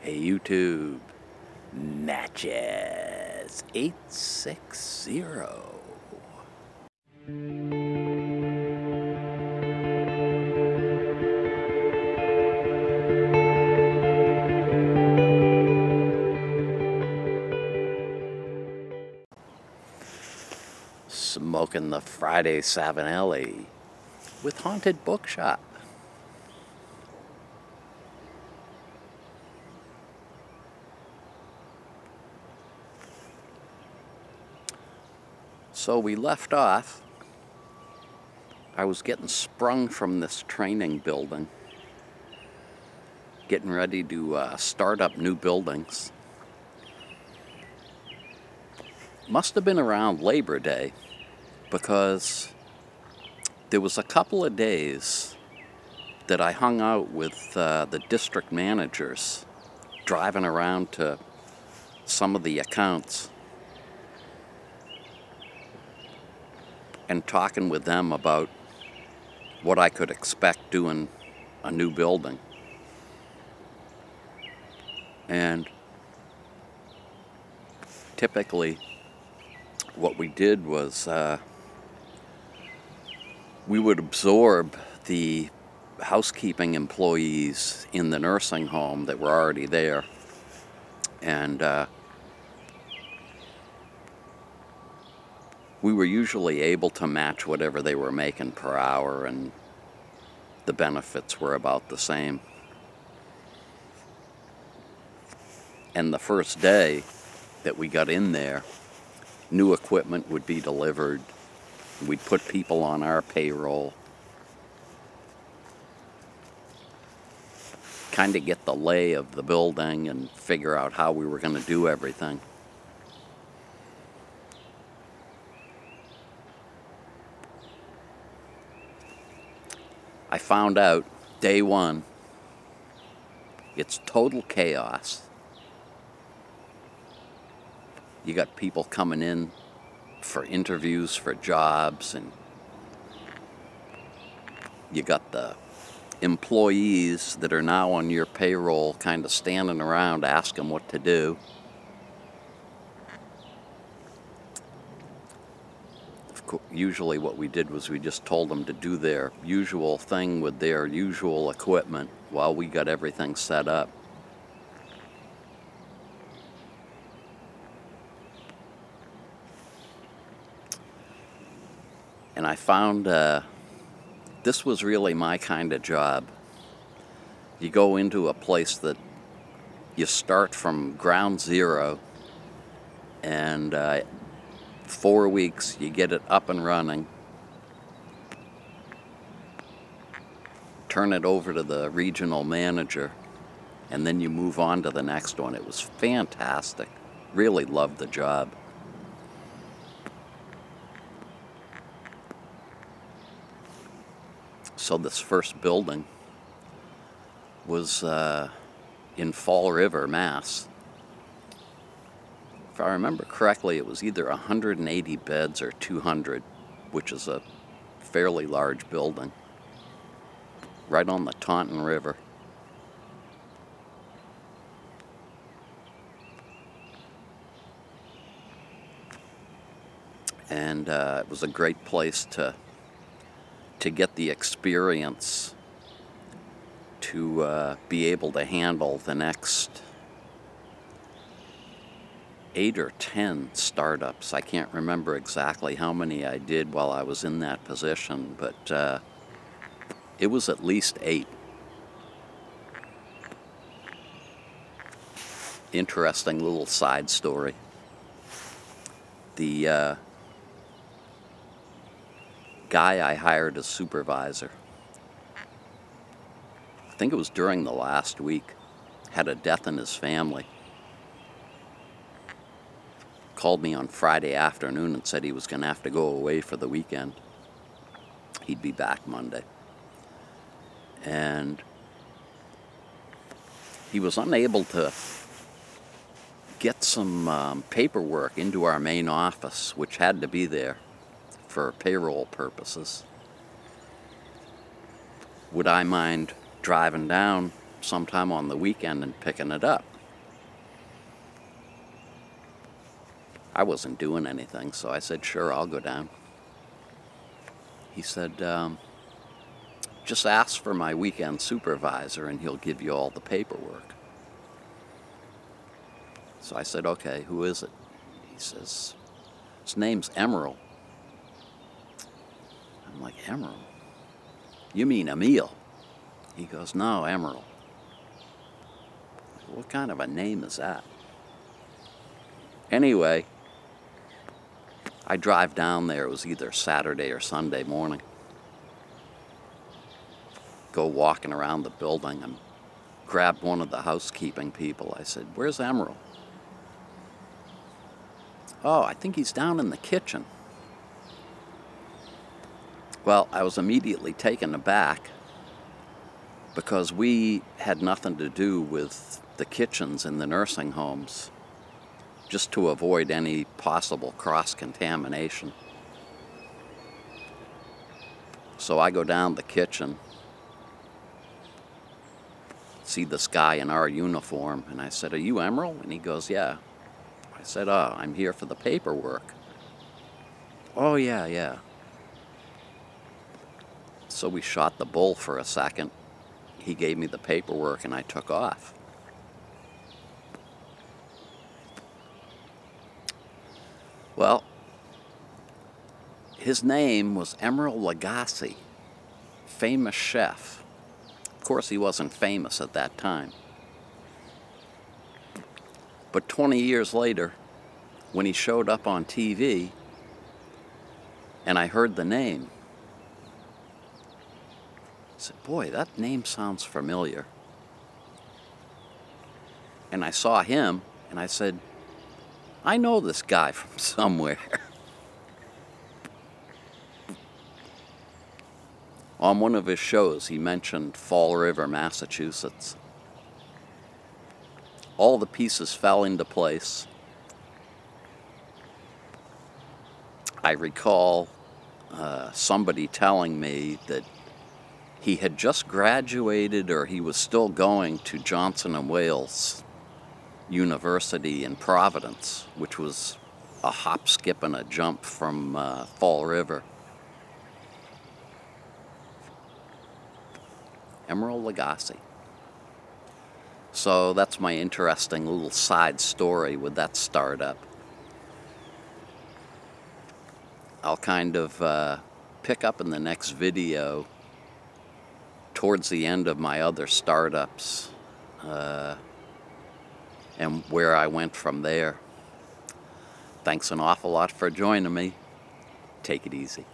Hey YouTube, Natchez 860. Smoking the Friday Savinelli with Haunted Bookshop. So we left off. I was getting sprung from this training building, getting ready to start up new buildings. Must have been around Labor Day, because there was a couple of days that I hung out with the district managers, driving around to some of the accounts and talking with them about what I could expect doing a new building. And typically what we did was we would absorb the housekeeping employees in the nursing home that were already there, and we were usually able to match whatever they were making per hour, and the benefits were about the same. And the first day that we got in there, new equipment would be delivered. We'd put people on our payroll, kind of get the lay of the building and figure out how we were going to do everything. I found out day one, it's total chaos. You got people coming in for interviews for jobs, and you got the employees that are now on your payroll kind of standing around asking what to do. Usually what we did was we just told them to do their usual thing with their usual equipment while we got everything set up. And I found this was really my kind of job. You go into a place that you start from ground zero, and 4 weeks you get it up and running, turn it over to the regional manager, and then you move on to the next one. It was fantastic. Really loved the job. So this first building was in Fall River, Mass. If I remember correctly, it was either 180 beds or 200, which is a fairly large building, right on the Taunton River. And it was a great place to get the experience to be able to handle the next 8 or 10 startups. I can't remember exactly how many I did while I was in that position, but it was at least 8. Interesting little side story. The guy I hired as supervisor, I think it was during the last week, had a death in his family. Called me on Friday afternoon and said he was going to have to go away for the weekend. He'd be back Monday. And he was unable to get some paperwork into our main office, which had to be there for payroll purposes. Would I mind driving down sometime on the weekend and picking it up? I wasn't doing anything, so I said, sure, I'll go down. He said, just ask for my weekend supervisor and he'll give you all the paperwork. So I said, okay, who is it? He says, his name's Emerald. I'm like, Emerald? You mean Emil? He goes, no, Emerald. What kind of a name is that? Anyway, I drive down there. It was either Saturday or Sunday morning. Go walking around the building and grabbed one of the housekeeping people. I said, where's Emerald? Oh, I think he's down in the kitchen. Well, I was immediately taken aback because we had nothing to do with the kitchens in the nursing homes, just to avoid any possible cross-contamination. So I go down the kitchen, see this guy in our uniform, and I said, are you Emerald? And he goes, yeah. I said, oh, I'm here for the paperwork. Oh, yeah. So we shot the bull for a second. He gave me the paperwork and I took off. Well, his name was Emerald Lagasse, famous chef. Of course, he wasn't famous at that time. But 20 years later, when he showed up on TV and I heard the name, I said, boy, that name sounds familiar. And I saw him and I said, I know this guy from somewhere. On one of his shows, he mentioned Fall River, Massachusetts. All the pieces fell into place. I recall somebody telling me that he had just graduated or he was still going to Johnson & Wales University in Providence, which was a hop, skip, and a jump from Fall River. Emerald Lagasse. So that's my interesting little side story with that startup. I'll kind of pick up in the next video towards the end of my other startups and where I went from there. Thanks an awful lot for joining me. Take it easy.